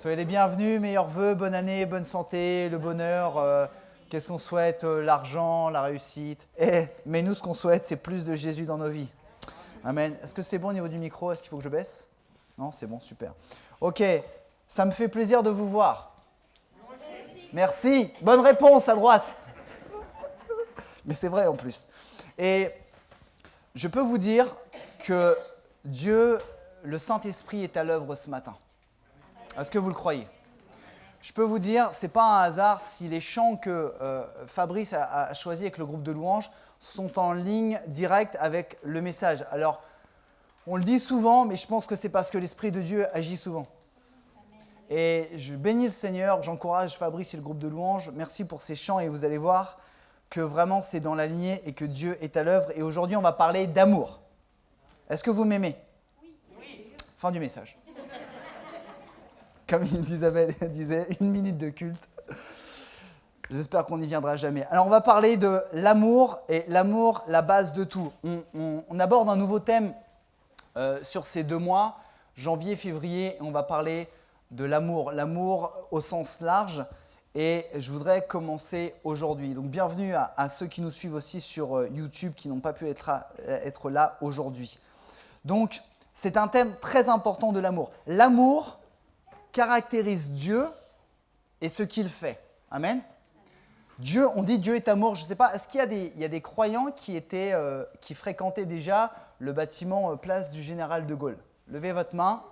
Soyez les bienvenus, meilleurs vœux, bonne année, bonne santé, le bonheur. Qu'est-ce qu'on souhaite? L'argent, la réussite. Mais nous, ce qu'on souhaite, c'est plus de Jésus dans nos vies. Amen. Est-ce que c'est bon au niveau du micro? Est-ce qu'il faut que je baisse? Non, c'est bon, super. Ok, ça me fait plaisir de vous voir. Merci. Bonne réponse à droite. Mais c'est vrai en plus. Et je peux vous dire que Dieu, le Saint-Esprit est à l'œuvre ce matin. Est-ce que vous le croyez? Je peux vous dire, ce n'est pas un hasard si les chants que Fabrice a choisis avec le groupe de louanges sont en ligne directe avec le message. Alors, on le dit souvent, mais je pense que c'est parce que l'Esprit de Dieu agit souvent. Et je bénis le Seigneur, j'encourage Fabrice et le groupe de louanges. Merci pour ces chants et vous allez voir que vraiment c'est dans la lignée et que Dieu est à l'œuvre. Et aujourd'hui, on va parler d'amour. Est-ce que vous m'aimez? Oui. Fin du message. Comme Isabelle disait, 1 minute de culte. J'espère qu'on n'y viendra jamais. Alors, on va parler de l'amour, et l'amour, la base de tout. On aborde un nouveau thème sur ces 2 mois, janvier et février, et on va parler de l'amour au sens large. Et je voudrais commencer aujourd'hui. Donc, bienvenue à ceux qui nous suivent aussi sur YouTube, qui n'ont pas pu être là aujourd'hui. Donc, c'est un thème très important de l'amour. L'amour caractérise Dieu et ce qu'il fait. Amen. Dieu, on dit Dieu est amour. Je ne sais pas, est-ce qu'il y a des croyants qui fréquentaient déjà le bâtiment Place du Général de Gaulle? Levez votre main.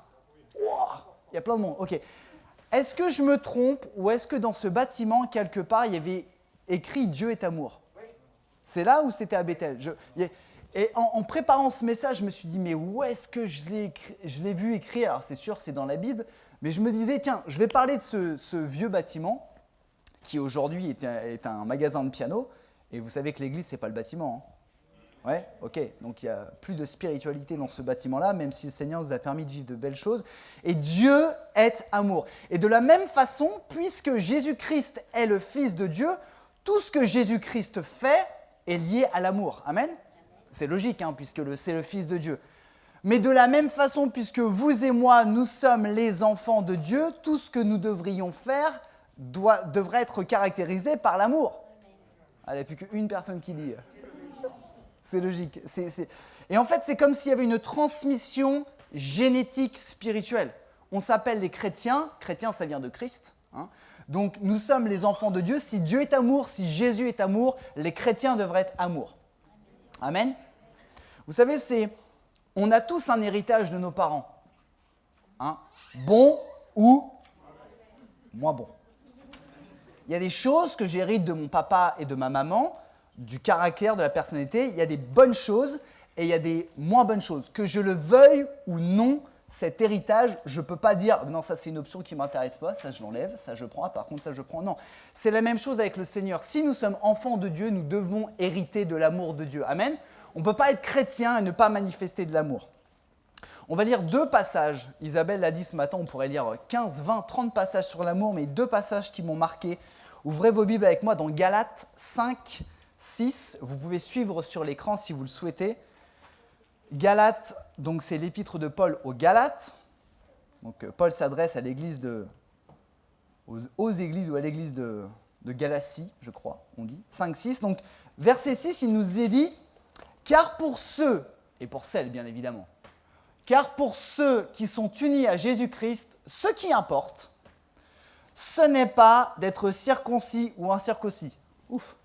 Wow, il y a plein de monde. Ok. Est-ce que je me trompe ou est-ce que dans ce bâtiment, quelque part, il y avait écrit Dieu est amour? C'est là ou c'était à Bethel? Et en préparant ce message, je me suis dit, mais où est-ce que je l'ai vu écrit? Alors c'est sûr, c'est dans la Bible. Mais je me disais, tiens, je vais parler de ce vieux bâtiment qui aujourd'hui est un magasin de piano. Et vous savez que l'église, ce n'est pas le bâtiment. Hein. Ouais, ok. Donc il n'y a plus de spiritualité dans ce bâtiment-là, même si le Seigneur nous a permis de vivre de belles choses. Et Dieu est amour. Et de la même façon, puisque Jésus-Christ est le Fils de Dieu, tout ce que Jésus-Christ fait est lié à l'amour. Amen. C'est logique, hein, puisque c'est le Fils de Dieu. Mais de la même façon, puisque vous et moi, nous sommes les enfants de Dieu, tout ce que nous devrions faire devrait être caractérisé par l'amour. Il n'y a plus qu'une personne qui dit. C'est logique. Et en fait, c'est comme s'il y avait une transmission génétique spirituelle. On s'appelle les chrétiens. Chrétiens, ça vient de Christ. Hein. Donc, nous sommes les enfants de Dieu. Si Dieu est amour, si Jésus est amour, les chrétiens devraient être amour. Amen. Vous savez, on a tous un héritage de nos parents. Hein? Bon ou moins bon. Il y a des choses que j'hérite de mon papa et de ma maman, du caractère, de la personnalité. Il y a des bonnes choses et il y a des moins bonnes choses. Que je le veuille ou non, cet héritage, je ne peux pas dire « non, ça c'est une option qui ne m'intéresse pas, ça je l'enlève, ça je prends, par contre ça je prends ». Non, c'est la même chose avec le Seigneur. Si nous sommes enfants de Dieu, nous devons hériter de l'amour de Dieu. Amen. On ne peut pas être chrétien et ne pas manifester de l'amour. On va lire 2 passages. Isabelle l'a dit ce matin, on pourrait lire 15, 20, 30 passages sur l'amour, mais 2 passages qui m'ont marqué. Ouvrez vos Bibles avec moi dans Galates 5, 6. Vous pouvez suivre sur l'écran si vous le souhaitez. Galates, donc c'est l'épître de Paul aux Galates. Donc Paul s'adresse à l'église aux églises ou à l'église de Galatie, je crois, on dit. 5, 6. Donc verset 6, il nous est dit « Car pour ceux, et pour celles bien évidemment, car pour ceux qui sont unis à Jésus-Christ, ce qui importe, ce n'est pas d'être circoncis ou incirconcis. Ouf.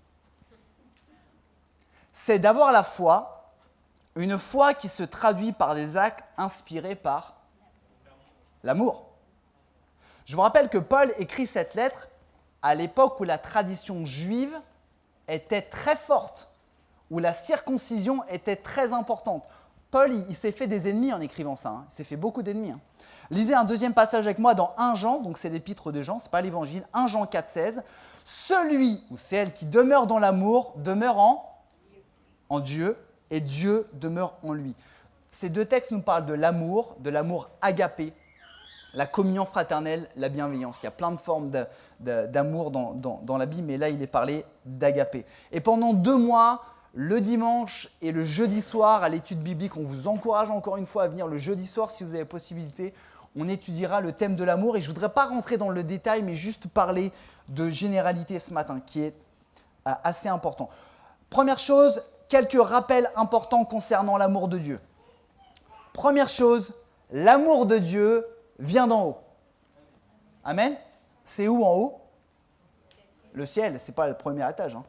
C'est d'avoir la foi, une foi qui se traduit par des actes inspirés par l'amour. Je vous rappelle que Paul écrit cette lettre à l'époque où la tradition juive était très forte, où la circoncision était très importante. Paul, il s'est fait des ennemis en écrivant ça. Hein. Il s'est fait beaucoup d'ennemis. Hein. Lisez un deuxième passage avec moi dans 1 Jean, donc c'est l'épître de Jean, ce n'est pas l'évangile, 1 Jean 4, 16. Celui ou celle qui demeure dans l'amour demeure en Dieu et Dieu demeure en lui. Ces 2 textes nous parlent de l'amour agapé, la communion fraternelle, la bienveillance. Il y a plein de formes d'amour dans la Bible, mais là il est parlé d'agapé. Et pendant 2 mois, le dimanche et le jeudi soir à l'étude biblique, on vous encourage encore une fois à venir le jeudi soir si vous avez possibilité. on étudiera le thème de l'amour. Et je ne voudrais pas rentrer dans le détail, mais juste parler de généralité ce matin, qui est assez important. Première chose, quelques rappels importants concernant l'amour de Dieu. Première chose, l'amour de Dieu vient d'en haut. Amen. C'est où en haut? Le ciel, ce n'est pas le premier étage. Hein.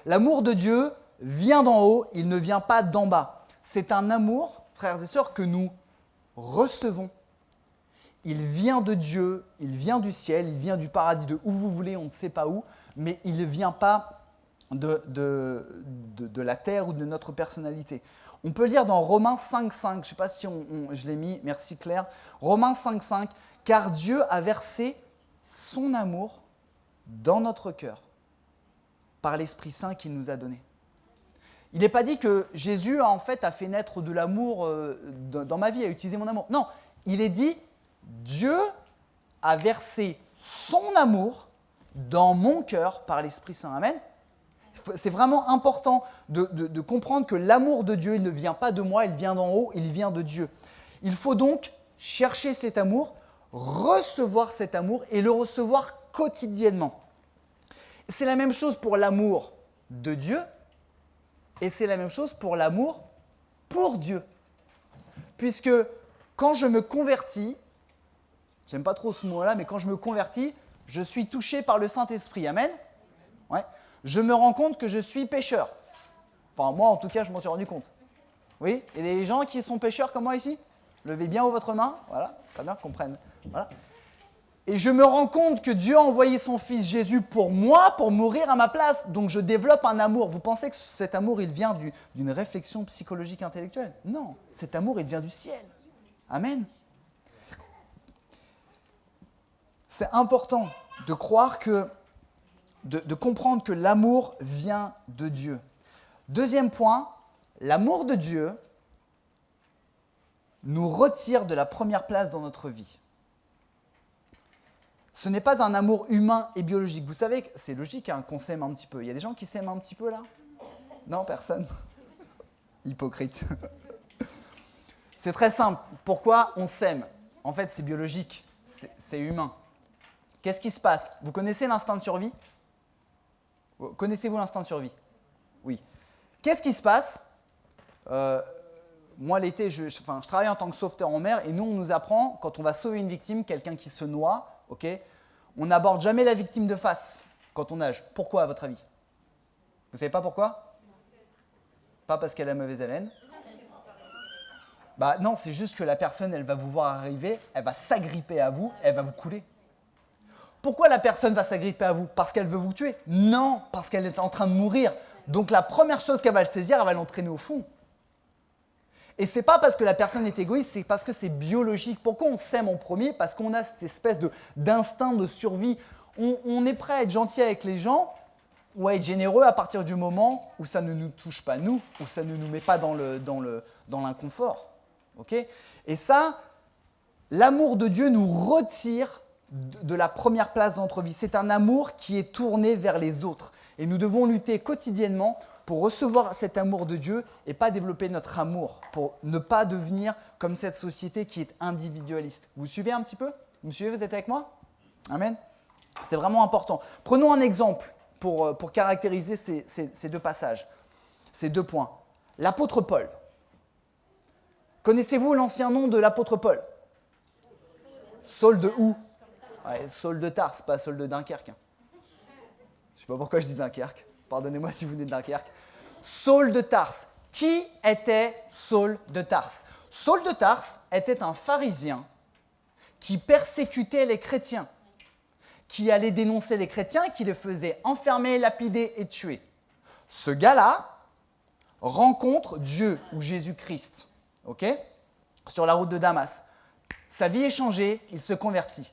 L'amour de Dieu vient d'en haut, il ne vient pas d'en bas. C'est un amour, frères et sœurs, que nous recevons. Il vient de Dieu, il vient du ciel, il vient du paradis, de où vous voulez, on ne sait pas où, mais il ne vient pas de la terre ou de notre personnalité. On peut lire dans Romains 5,5, je ne sais pas si je l'ai mis, merci Claire, Romains 5,5, car Dieu a versé son amour dans notre cœur par l'Esprit Saint qu'il nous a donné. Il n'est pas dit que Jésus a fait naître de l'amour dans ma vie, a utilisé mon amour. Non, il est dit, Dieu a versé son amour dans mon cœur par l'Esprit Saint. Amen. C'est vraiment important de comprendre que l'amour de Dieu, il ne vient pas de moi, il vient d'en haut, il vient de Dieu. Il faut donc chercher cet amour, recevoir cet amour et le recevoir quotidiennement. C'est la même chose pour l'amour de Dieu et c'est la même chose pour l'amour pour Dieu. Puisque quand je me convertis, j'aime pas trop ce mot-là, mais quand je me convertis, je suis touché par le Saint-Esprit. Amen. Ouais. Je me rends compte que je suis pécheur. Enfin, moi, en tout cas, je m'en suis rendu compte. Oui, et les gens qui sont pécheurs comme moi ici, levez bien haut votre main, voilà, très bien, comprennent. Voilà. Et je me rends compte que Dieu a envoyé son Fils Jésus pour moi, pour mourir à ma place. Donc je développe un amour. Vous pensez que cet amour, il vient d'une réflexion psychologique intellectuelle? Non, cet amour, il vient du ciel. Amen. C'est important de croire de comprendre que l'amour vient de Dieu. Deuxième point, l'amour de Dieu nous retire de la première place dans notre vie. Ce n'est pas un amour humain et biologique. Vous savez que c'est logique hein, qu'on s'aime un petit peu. Il y a des gens qui s'aiment un petit peu là? Non, personne. Hypocrite. C'est très simple. Pourquoi on s'aime? En fait, c'est biologique, c'est humain. Qu'est-ce qui se passe? Vous connaissez l'instinct de survie? Connaissez-vous l'instinct de survie? Oui. Qu'est-ce qui se passe? Moi, l'été, je travaille en tant que sauveteur en mer et nous, on nous apprend, quand on va sauver une victime, quelqu'un qui se noie, okay, on n'aborde jamais la victime de face quand on nage. Pourquoi, à votre avis? Vous ne savez pas pourquoi? Pas parce qu'elle a mauvaise haleine. Bah non, c'est juste que la personne, elle va vous voir arriver, elle va s'agripper à vous, elle va vous couler. Pourquoi la personne va s'agripper à vous? Parce qu'elle veut vous tuer? Non, parce qu'elle est en train de mourir. Donc la première chose qu'elle va le saisir, elle va l'entraîner au fond. Et c'est pas parce que la personne est égoïste, c'est parce que c'est biologique. Pourquoi on s'aime en premier? Parce qu'on a cette espèce d'instinct de survie. On est prêt à être gentil avec les gens ou à être généreux à partir du moment où ça ne nous touche pas nous, où ça ne nous met pas dans l'inconfort. Okay? Et ça, l'amour de Dieu nous retire de la première place dans notre vie. C'est un amour qui est tourné vers les autres. Et nous devons lutter quotidiennement pour recevoir cet amour de Dieu et pas développer notre amour, pour ne pas devenir comme cette société qui est individualiste. Vous suivez un petit peu? Vous me suivez? Vous êtes avec moi? Amen. C'est vraiment important. Prenons un exemple pour caractériser ces deux passages, ces deux points. L'apôtre Paul. Connaissez-vous l'ancien nom de l'apôtre Paul? Saul de où? Ouais, Saul de Tarse, pas Saul de Dunkerque. Je ne sais pas pourquoi je dis Dunkerque. Pardonnez-moi si vous venez de Dunkerque. Saul de Tarse. Qui était Saul de Tarse? Saul de Tarse était un pharisien qui persécutait les chrétiens, qui allait dénoncer les chrétiens, qui les faisait enfermer, lapider et tuer. Ce gars-là rencontre Dieu ou Jésus-Christ, okay, sur la route de Damas. Sa vie est changée, il se convertit.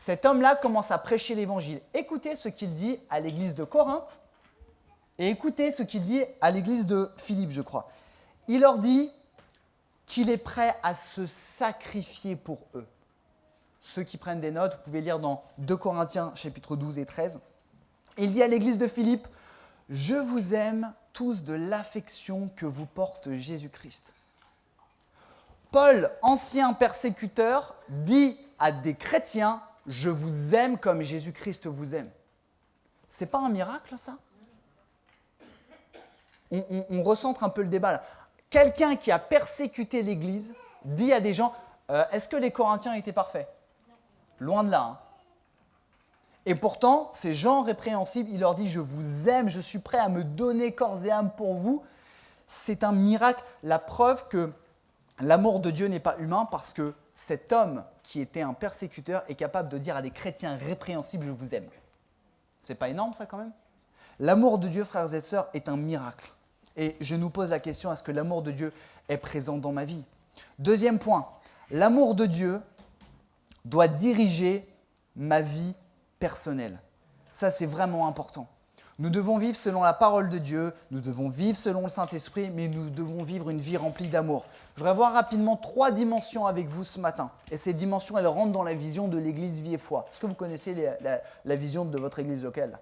Cet homme-là commence à prêcher l'évangile. Écoutez ce qu'il dit à l'église de Corinthe et écoutez ce qu'il dit à l'église de Philippe, je crois. Il leur dit qu'il est prêt à se sacrifier pour eux. Ceux qui prennent des notes, vous pouvez lire dans 2 Corinthiens, chapitres 12 et 13. Il dit à l'église de Philippe, « Je vous aime tous de l'affection que vous porte Jésus-Christ. » Paul, ancien persécuteur, dit à des chrétiens, je vous aime comme Jésus-Christ vous aime. C'est pas un miracle, ça? On recentre un peu le débat là. Quelqu'un qui a persécuté l'Église dit à des gens, est-ce que les Corinthiens étaient parfaits? Loin de là. Hein. Et pourtant, ces gens répréhensibles, il leur dit, je vous aime, je suis prêt à me donner corps et âme pour vous. C'est un miracle, la preuve que l'amour de Dieu n'est pas humain parce que cet homme qui était un persécuteur est capable de dire à des chrétiens répréhensibles, je vous aime. C'est pas énorme ça quand même? L'amour de Dieu, frères et sœurs, est un miracle. Et je nous pose la question, est-ce que l'amour de Dieu est présent dans ma vie? Deuxième point, l'amour de Dieu doit diriger ma vie personnelle. Ça, c'est vraiment important. Nous devons vivre selon la parole de Dieu, nous devons vivre selon le Saint-Esprit, mais nous devons vivre une vie remplie d'amour. Je voudrais voir rapidement 3 dimensions avec vous ce matin. Et ces dimensions, elles rentrent dans la vision de l'Église Vie et Foi. Est-ce que vous connaissez la vision de votre Église locale?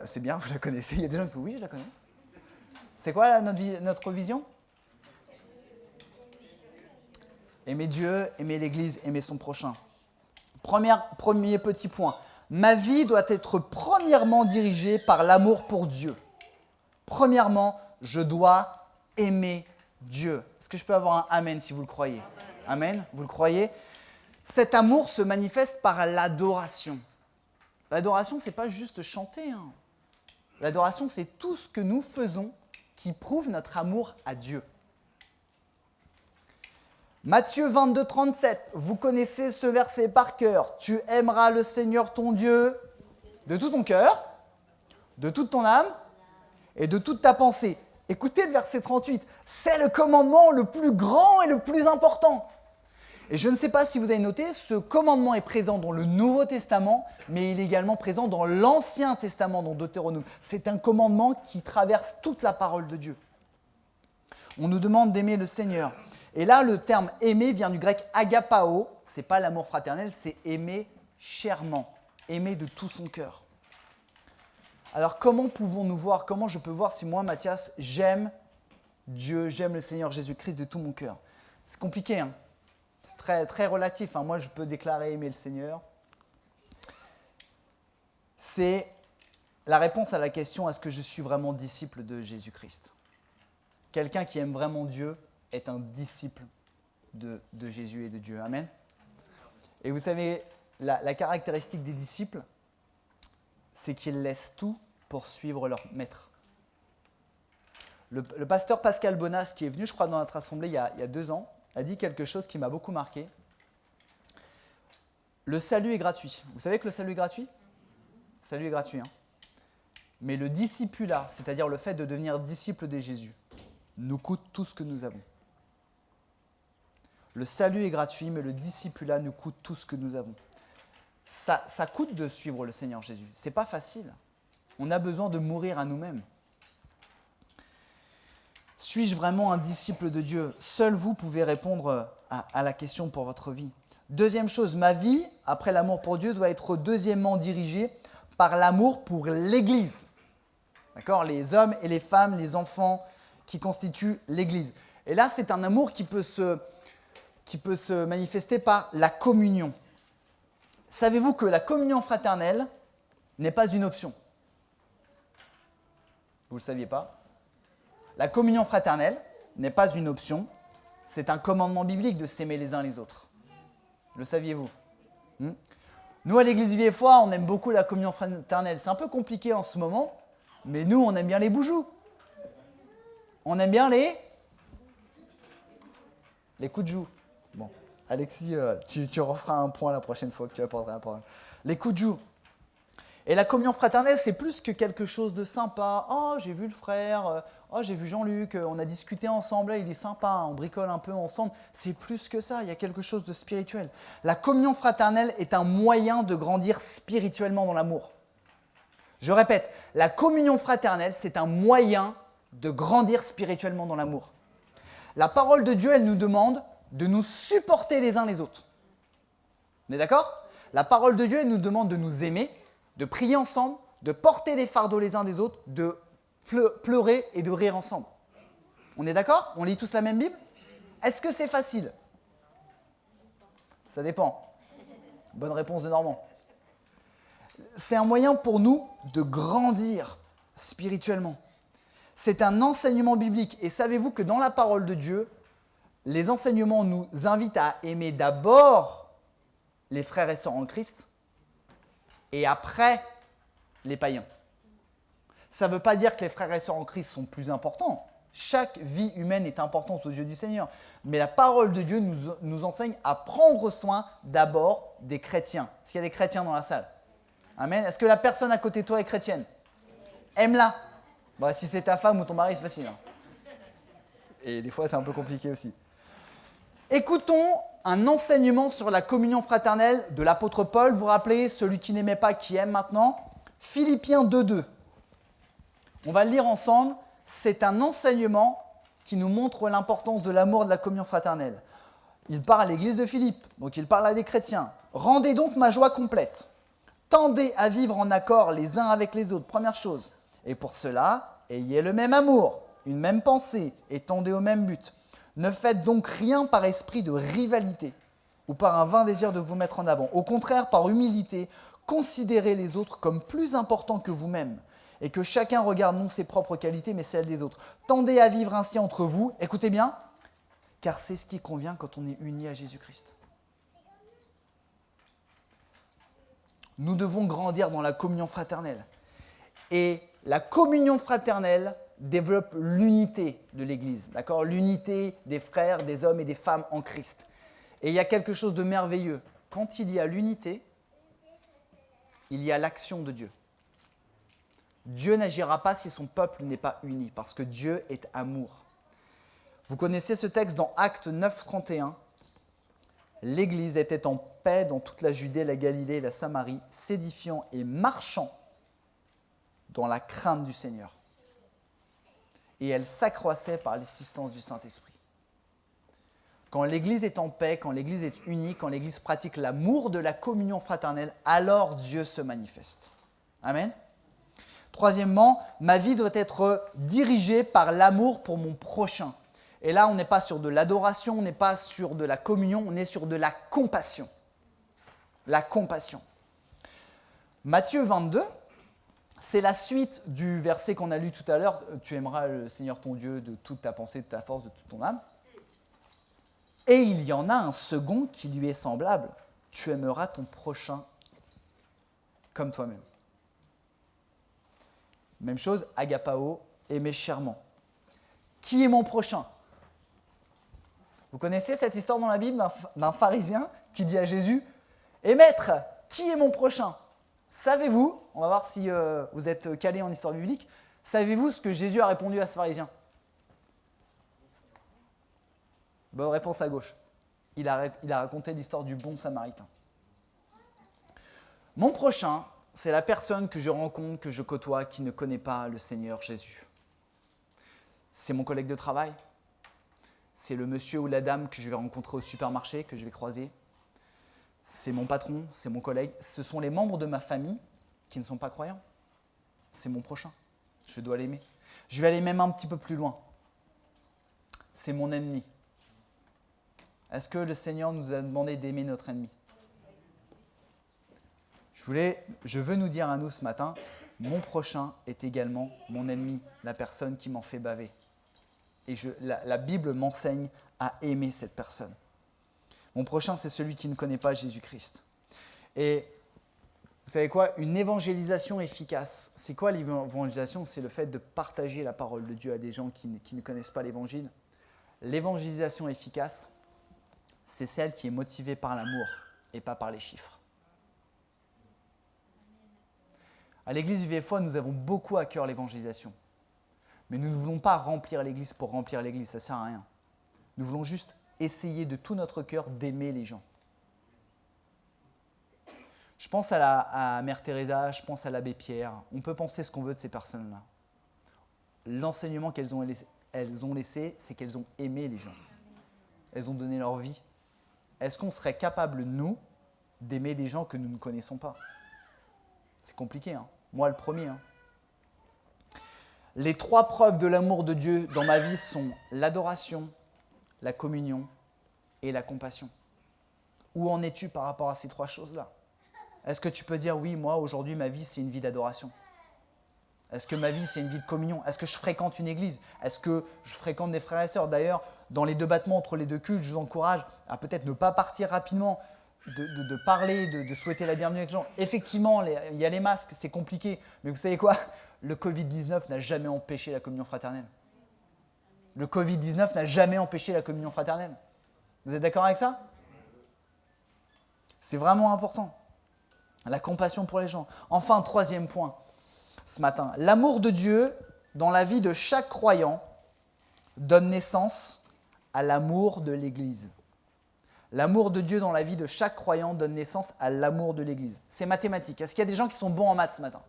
C'est bien, vous la connaissez. Il y a des gens qui disent oui, je la connais. C'est quoi là, notre vision? Aimer Dieu, aimer l'Église, aimer son prochain. Premier petit point. Ma vie doit être premièrement dirigée par l'amour pour Dieu. Premièrement, je dois aimer Dieu. Est-ce que je peux avoir un amen si vous le croyez? Amen, vous le croyez? Cet amour se manifeste par l'adoration. L'adoration, ce n'est pas juste chanter. Hein. L'adoration, c'est tout ce que nous faisons qui prouve notre amour à Dieu. Matthieu 22, 37, vous connaissez ce verset par cœur. Tu aimeras le Seigneur ton Dieu de tout ton cœur, de toute ton âme et de toute ta pensée. Écoutez le verset 38, c'est le commandement le plus grand et le plus important. Et je ne sais pas si vous avez noté, ce commandement est présent dans le Nouveau Testament, mais il est également présent dans l'Ancien Testament, dans Deutéronome. C'est un commandement qui traverse toute la parole de Dieu. On nous demande d'aimer le Seigneur. Et là, le terme aimer vient du grec agapao, ce n'est pas l'amour fraternel, c'est aimer chèrement, aimer de tout son cœur. Alors comment pouvons-nous voir, comment je peux voir si moi, Mathias, j'aime Dieu, j'aime le Seigneur Jésus-Christ de tout mon cœur? C'est compliqué, hein? C'est très, très relatif. Hein? Moi, je peux déclarer aimer le Seigneur. C'est la réponse à la question, est-ce que je suis vraiment disciple de Jésus-Christ? Quelqu'un qui aime vraiment Dieu est un disciple de Jésus et de Dieu. Amen. Et vous savez, la caractéristique des disciples, c'est qu'ils laissent tout pour suivre leur maître. Le pasteur Pascal Bonas, qui est venu, je crois, dans notre assemblée il y a 2 ans, a dit quelque chose qui m'a beaucoup marqué. Le salut est gratuit. Vous savez que le salut est gratuit? Le salut est gratuit. Hein. Mais le discipulat, c'est-à-dire le fait de devenir disciple de Jésus, nous coûte tout ce que nous avons. Le salut est gratuit, mais le discipulat nous coûte tout ce que nous avons. Ça coûte de suivre le Seigneur Jésus. Ce n'est pas facile. On a besoin de mourir à nous-mêmes. Suis-je vraiment un disciple de Dieu? Seul vous pouvez répondre à la question pour votre vie. Deuxième chose, ma vie, après l'amour pour Dieu, doit être deuxièmement dirigée par l'amour pour l'Église. D'accord? Les hommes et les femmes, les enfants qui constituent l'Église. Et là, c'est un amour qui peut se manifester par la communion. Savez-vous que la communion fraternelle n'est pas une option? Vous ne le saviez pas? La communion fraternelle n'est pas une option, c'est un commandement biblique de s'aimer les uns les autres. Le saviez-vous? Nous, à l'Église Vie et Foi, on aime beaucoup la communion fraternelle. C'est un peu compliqué en ce moment, mais nous, on aime bien les boujous. On aime bien les coups de joue. Bon, Alexis, tu referas un point la prochaine fois que tu apporteras la parole. Les coups de joue. Et la communion fraternelle, c'est plus que quelque chose de sympa. Oh, j'ai vu le frère, oh, j'ai vu Jean-Luc, on a discuté ensemble, il est sympa, on bricole un peu ensemble. C'est plus que ça, il y a quelque chose de spirituel. La communion fraternelle est un moyen de grandir spirituellement dans l'amour. Je répète, la communion fraternelle, c'est un moyen de grandir spirituellement dans l'amour. La parole de Dieu, elle nous demande de nous supporter les uns les autres. On est d'accord? La parole de Dieu, elle nous demande de nous aimer, de prier ensemble, de porter les fardeaux les uns des autres, de pleurer et de rire ensemble. On est d'accord? On lit tous la même Bible? Est-ce que c'est facile? Ça dépend. Bonne réponse de Normand. C'est un moyen pour nous de grandir spirituellement. C'est un enseignement biblique. Et savez-vous que dans la parole de Dieu, les enseignements nous invitent à aimer d'abord les frères et sœurs en Christ et après les païens. Ça ne veut pas dire que les frères et sœurs en Christ sont plus importants. Chaque vie humaine est importante aux yeux du Seigneur. Mais la parole de Dieu nous enseigne à prendre soin d'abord des chrétiens. Est-ce qu'il y a des chrétiens dans la salle? Amen. Est-ce que la personne à côté de toi est chrétienne? Aime-la. Bon, si c'est ta femme ou ton mari, c'est facile. Et des fois, c'est un peu compliqué aussi. Écoutons un enseignement sur la communion fraternelle de l'apôtre Paul. Vous vous rappelez, celui qui n'aimait pas, qui aime maintenant. Philippiens 2:2. On va le lire ensemble. C'est un enseignement qui nous montre l'importance de l'amour de la communion fraternelle. Il parle à l'église de Philippe, donc il parle à des chrétiens. Rendez donc ma joie complète. Tendez à vivre en accord les uns avec les autres, première chose. Et pour cela, ayez le même amour, une même pensée et tendez au même but. Ne faites donc rien par esprit de rivalité ou par un vain désir de vous mettre en avant. Au contraire, par humilité, considérez les autres comme plus importants que vous-même et que chacun regarde non ses propres qualités mais celles des autres. Tendez à vivre ainsi entre vous, écoutez bien, car c'est ce qui convient quand on est unis à Jésus-Christ. Nous devons grandir dans la communion fraternelle. Et la communion fraternelle développe l'unité de l'Église, d'accord? L'unité des frères, des hommes et des femmes en Christ. Et il y a quelque chose de merveilleux. Quand il y a l'unité, il y a l'action de Dieu. Dieu n'agira pas si son peuple n'est pas uni, parce que Dieu est amour. Vous connaissez ce texte dans Actes 9, 31. L'Église était en paix dans toute la Judée, la Galilée et la Samarie, s'édifiant et marchant dans la crainte du Seigneur. Et elle s'accroissait par l'assistance du Saint-Esprit. Quand l'Église est en paix, quand l'Église est unie, quand l'Église pratique l'amour de la communion fraternelle, alors Dieu se manifeste. Amen. Troisièmement, ma vie doit être dirigée par l'amour pour mon prochain. Et là, on n'est pas sur de l'adoration, on n'est pas sur de la communion, on est sur de la compassion. La compassion. Matthieu 22, c'est la suite du verset qu'on a lu tout à l'heure. Tu aimeras le Seigneur ton Dieu de toute ta pensée, de ta force, de toute ton âme. Et il y en a un second qui lui est semblable. Tu aimeras ton prochain comme toi-même. Même chose, agapao, aimer chèrement. Qui est mon prochain? Vous connaissez cette histoire dans la Bible d'un pharisien qui dit à Jésus, « Eh maître, qui est mon prochain ?» Savez-vous, on va voir si vous êtes calé en histoire biblique, savez-vous ce que Jésus a répondu à ce pharisien? Bonne réponse à gauche. Il a raconté l'histoire du bon samaritain. Mon prochain, c'est la personne que je rencontre, que je côtoie, qui ne connaît pas le Seigneur Jésus. C'est mon collègue de travail. C'est le monsieur ou la dame que je vais rencontrer au supermarché, que je vais croiser. C'est mon patron, c'est mon collègue. Ce sont les membres de ma famille qui ne sont pas croyants. C'est mon prochain. Je dois l'aimer. Je vais aller même un petit peu plus loin. C'est mon ennemi. Est-ce que le Seigneur nous a demandé d'aimer notre ennemi? Je veux nous dire à nous ce matin, mon prochain est également mon ennemi, la personne qui m'en fait baver. Et la Bible m'enseigne à aimer cette personne. Mon prochain, c'est celui qui ne connaît pas Jésus-Christ. Et vous savez quoi? Une évangélisation efficace. C'est quoi l'évangélisation? C'est le fait de partager la parole de Dieu à des gens qui ne connaissent pas l'évangile. L'évangélisation efficace, c'est celle qui est motivée par l'amour et pas par les chiffres. À l'église du VFO, nous avons beaucoup à cœur l'évangélisation. Mais nous ne voulons pas remplir l'église pour remplir l'église, ça ne sert à rien. Nous voulons juste essayer de tout notre cœur d'aimer les gens. Je pense à Mère Teresa, je pense à l'abbé Pierre. On peut penser ce qu'on veut de ces personnes-là. L'enseignement qu'elles ont laissé, c'est qu'elles ont aimé les gens. Elles ont donné leur vie. Est-ce qu'on serait capable, nous, d'aimer des gens que nous ne connaissons pas? C'est compliqué, hein. Moi, le premier. Hein. Les 3 preuves de l'amour de Dieu dans ma vie sont l'adoration, la communion et la compassion. Où en es-tu par rapport à ces trois choses-là? Est-ce que tu peux dire, oui, moi, aujourd'hui, ma vie, c'est une vie d'adoration? Est-ce que ma vie, c'est une vie de communion? Est-ce que je fréquente une église? Est-ce que je fréquente des frères et sœurs? D'ailleurs, dans les deux battements entre les deux cultes, je vous encourage à peut-être ne pas partir rapidement, de parler, de souhaiter la bienvenue avec les gens. Effectivement, il y a les masques, c'est compliqué. Mais vous savez quoi? Le Covid-19 n'a jamais empêché la communion fraternelle. Le Covid-19 n'a jamais empêché la communion fraternelle. Vous êtes d'accord avec ça? C'est vraiment important. La compassion pour les gens. Enfin, troisième point, ce matin. L'amour de Dieu dans la vie de chaque croyant donne naissance à l'amour de l'Église. L'amour de Dieu dans la vie de chaque croyant donne naissance à l'amour de l'Église. C'est mathématique. Est-ce qu'il y a des gens qui sont bons en maths ce matin?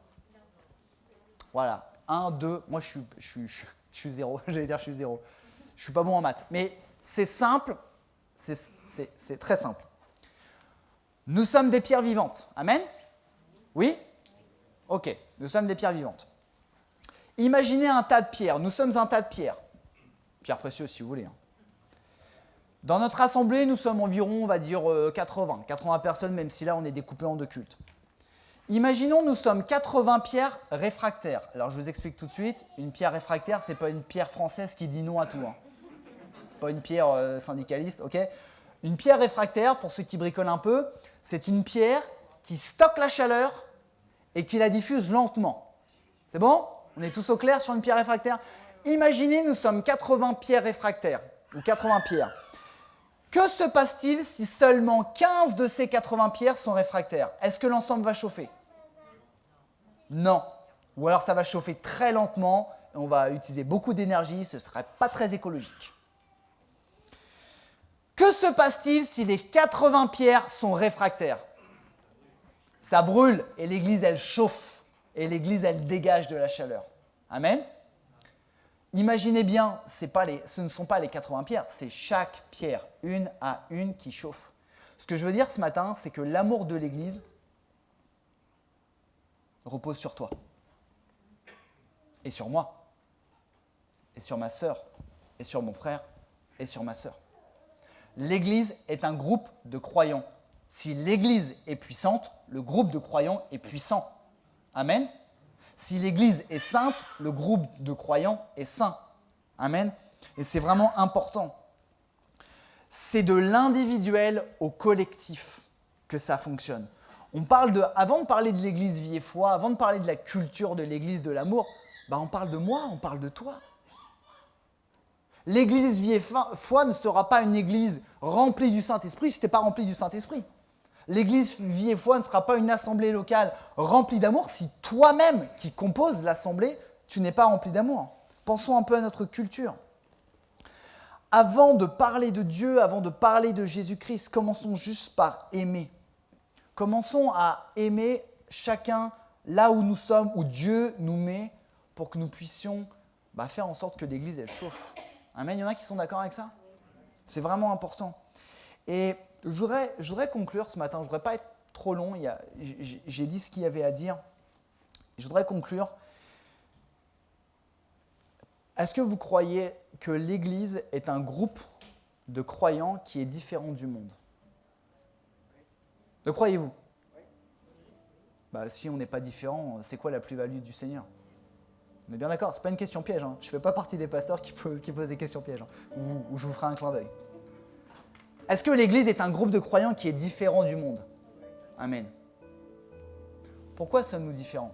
Voilà. 1, 2. Moi, je suis zéro. J'allais dire je suis zéro. Je ne suis pas bon en maths. Mais c'est simple. C'est très simple. Nous sommes des pierres vivantes. Amen? Oui? Ok. Nous sommes des pierres vivantes. Imaginez un tas de pierres. Nous sommes un tas de pierres. Pierres précieuses, si vous voulez. Dans notre assemblée, nous sommes environ, on va dire, 80 personnes, même si là, on est découpé en deux cultes. Imaginons, nous sommes 80 pierres réfractaires. Alors, je vous explique tout de suite. Une pierre réfractaire, ce n'est pas une pierre française qui dit non à tout. Ce n'est pas une pierre syndicaliste, ok? Une pierre réfractaire, pour ceux qui bricolent un peu, c'est une pierre qui stocke la chaleur et qui la diffuse lentement. C'est bon? On est tous au clair sur une pierre réfractaire? Imaginez, nous sommes 80 pierres réfractaires, ou 80 pierres. Que se passe-t-il si seulement 15 de ces 80 pierres sont réfractaires? Est-ce que l'ensemble va chauffer? Non. Ou alors ça va chauffer très lentement, et on va utiliser beaucoup d'énergie, ce ne serait pas très écologique. Que se passe-t-il si les 80 pierres sont réfractaires? Ça brûle et l'église, elle chauffe. Et l'église, elle dégage de la chaleur. Amen? Imaginez bien, ce ne sont pas les 80 pierres, c'est chaque pierre, une à une, qui chauffe. Ce que je veux dire ce matin, c'est que l'amour de l'église repose sur toi. Et sur moi. Et sur ma sœur. Et sur mon frère. Et sur ma sœur. L'église est un groupe de croyants. Si l'église est puissante, le groupe de croyants est puissant. Amen? Si l'église est sainte, le groupe de croyants est saint. Amen? Et c'est vraiment important. C'est de l'individuel au collectif que ça fonctionne. Avant de parler de l'église vie et foi, avant de parler de la culture de l'église de l'amour, on parle de moi, on parle de toi. L'église vie et foi ne sera pas une église remplie du Saint-Esprit si tu n'es pas rempli du Saint-Esprit. L'église vie et foi ne sera pas une assemblée locale remplie d'amour si toi-même, qui composes l'assemblée, tu n'es pas rempli d'amour. Pensons un peu à notre culture. Avant de parler de Dieu, avant de parler de Jésus-Christ, commençons juste par aimer. Commençons à aimer chacun là où nous sommes, où Dieu nous met, pour que nous puissions faire en sorte que l'église, elle chauffe. Amen. Il y en a qui sont d'accord avec ça? C'est vraiment important. Et je voudrais conclure ce matin. Je ne voudrais pas être trop long. J'ai dit ce qu'il y avait à dire. Je voudrais conclure. Est-ce que vous croyez que l'Église est un groupe de croyants qui est différent du monde? Le croyez-vous? Si on n'est pas différent, c'est quoi la plus-value du Seigneur? On est bien d'accord, ce n'est pas une question piège. Je ne fais pas partie des pasteurs qui posent des questions pièges, ou je vous ferai un clin d'œil. Est-ce que l'Église est un groupe de croyants qui est différent du monde? Amen. Pourquoi sommes-nous différents?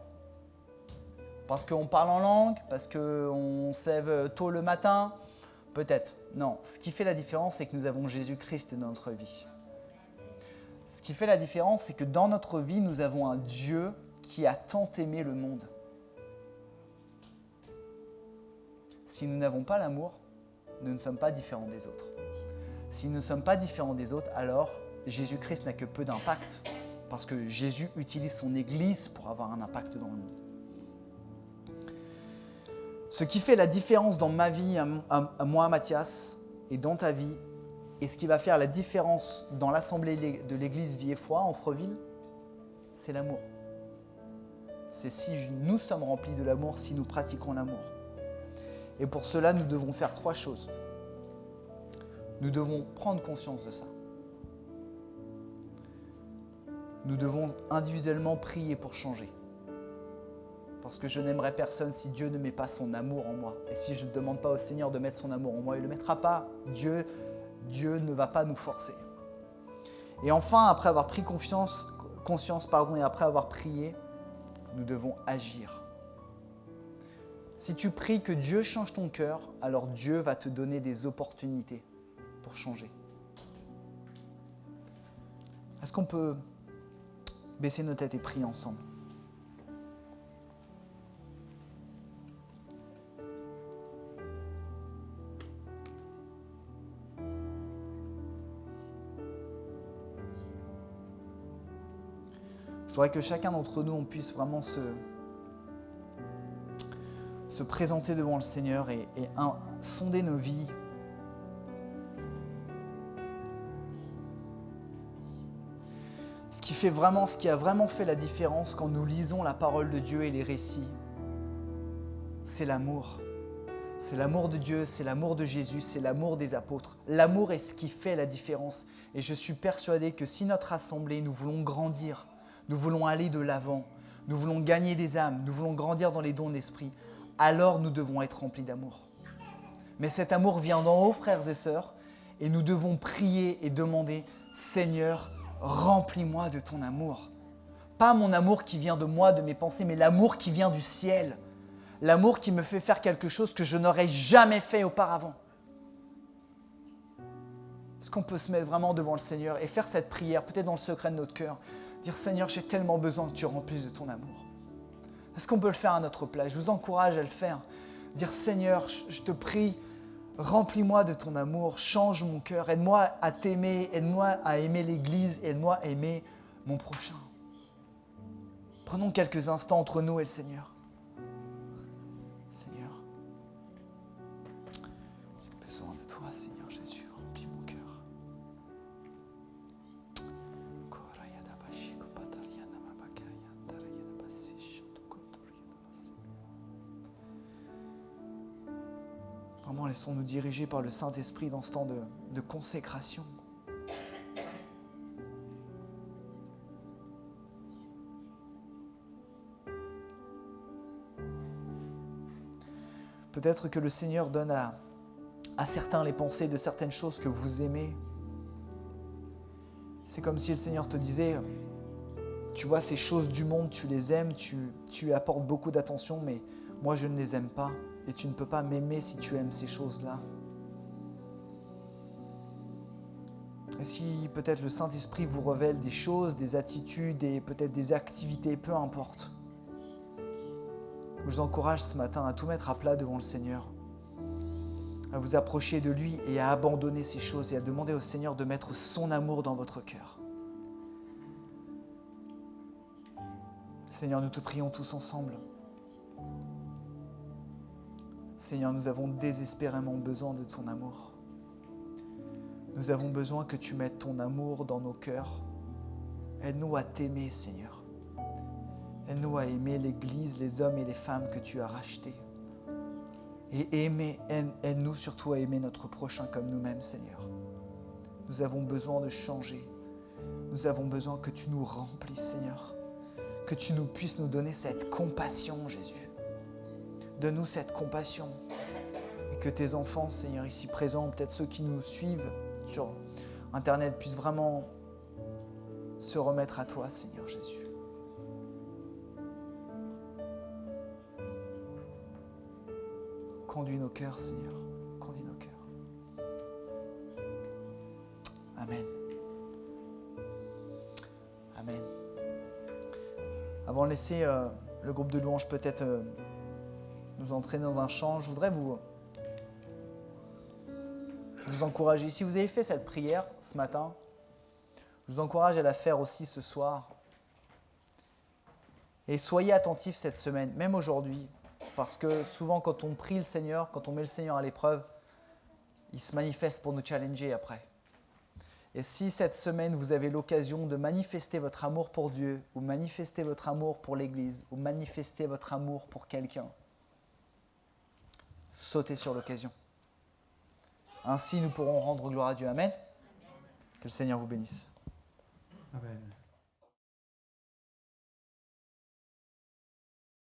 Parce qu'on parle en langue? Parce qu'on se lève tôt le matin? Peut-être. Non. Ce qui fait la différence, c'est que nous avons Jésus-Christ dans notre vie. Ce qui fait la différence, c'est que dans notre vie, nous avons un Dieu qui a tant aimé le monde. Si nous n'avons pas l'amour, nous ne sommes pas différents des autres. Si nous ne sommes pas différents des autres, alors Jésus-Christ n'a que peu d'impact, parce que Jésus utilise son Église pour avoir un impact dans le monde. Ce qui fait la différence dans ma vie, à moi, Mathias, et dans ta vie, et ce qui va faire la différence dans l'assemblée de l'Église Vie et Foi en Freville, c'est l'amour. C'est si nous sommes remplis de l'amour, si nous pratiquons l'amour. Et pour cela, nous devons faire 3 choses. Nous devons prendre conscience de ça. Nous devons individuellement prier pour changer. Parce que je n'aimerais personne si Dieu ne met pas son amour en moi. Et si je ne demande pas au Seigneur de mettre son amour en moi, il ne le mettra pas. Dieu ne va pas nous forcer. Et enfin, après avoir pris conscience et après avoir prié, nous devons agir. Si tu pries que Dieu change ton cœur, alors Dieu va te donner des opportunités pour changer. Est-ce qu'on peut baisser nos têtes et prier ensemble ? Je voudrais que chacun d'entre nous, on puisse vraiment se présenter devant le Seigneur et sonder nos vies. Ce qui a vraiment fait la différence quand nous lisons la parole de Dieu et les récits, c'est l'amour. C'est l'amour de Dieu, c'est l'amour de Jésus, c'est l'amour des apôtres. L'amour est ce qui fait la différence. Et je suis persuadé que si notre assemblée, nous voulons grandir, nous voulons aller de l'avant, nous voulons gagner des âmes, nous voulons grandir dans les dons de l'esprit, alors nous devons être remplis d'amour. Mais cet amour vient d'en haut, frères et sœurs, et nous devons prier et demander « Seigneur, remplis-moi de ton amour ». Pas mon amour qui vient de moi, de mes pensées, mais l'amour qui vient du ciel. L'amour qui me fait faire quelque chose que je n'aurais jamais fait auparavant. Est-ce qu'on peut se mettre vraiment devant le Seigneur et faire cette prière, peut-être dans le secret de notre cœur, dire « Seigneur, j'ai tellement besoin que tu remplisses de ton amour ». Est-ce qu'on peut le faire à notre place ? Je vous encourage à le faire. Dire « Seigneur, je te prie, remplis-moi de ton amour, change mon cœur, aide-moi à t'aimer, aide-moi à aimer l'Église, aide-moi à aimer mon prochain ». Prenons quelques instants entre nous et le Seigneur. Seigneur, j'ai besoin de toi, Seigneur Jésus, remplis mon cœur. Vraiment, laissons-nous diriger par le Saint-Esprit dans ce temps de consécration. Peut-être que le Seigneur donne à certains les pensées de certaines choses que vous aimez. C'est comme si le Seigneur te disait, tu vois, ces choses du monde, tu les aimes, tu y apportes beaucoup d'attention, mais moi je ne les aime pas. Et tu ne peux pas m'aimer si tu aimes ces choses-là. Et si peut-être le Saint-Esprit vous révèle des choses, des attitudes et peut-être des activités, peu importe. Je vous encourage ce matin à tout mettre à plat devant le Seigneur, à vous approcher de lui et à abandonner ces choses et à demander au Seigneur de mettre son amour dans votre cœur. Seigneur, nous te prions tous ensemble. Seigneur, nous avons désespérément besoin de ton amour. Nous avons besoin que tu mettes ton amour dans nos cœurs. Aide-nous à t'aimer, Seigneur. Aide-nous à aimer l'Église, les hommes et les femmes que tu as rachetés. Et aide-nous surtout à aimer notre prochain comme nous-mêmes, Seigneur. Nous avons besoin de changer. Nous avons besoin que tu nous remplisses, Seigneur. Que tu puisses nous donner cette compassion, Jésus. Donne-nous cette compassion et que tes enfants, Seigneur, ici présents, peut-être ceux qui nous suivent sur Internet, puissent vraiment se remettre à toi, Seigneur Jésus. Conduis nos cœurs, Seigneur. Conduis nos cœurs. Amen. Amen. Avant de laisser le groupe de louanges peut-être nous entraîner dans un chant, je voudrais vous encourager. Si vous avez fait cette prière ce matin, je vous encourage à la faire aussi ce soir. Et soyez attentifs cette semaine, même aujourd'hui, parce que souvent quand on prie le Seigneur, quand on met le Seigneur à l'épreuve, il se manifeste pour nous challenger après. Et si cette semaine vous avez l'occasion de manifester votre amour pour Dieu, ou manifester votre amour pour l'Église, ou manifester votre amour pour quelqu'un, sautez sur l'occasion. Ainsi, nous pourrons rendre gloire à Dieu. Amen. Que le Seigneur vous bénisse. Amen.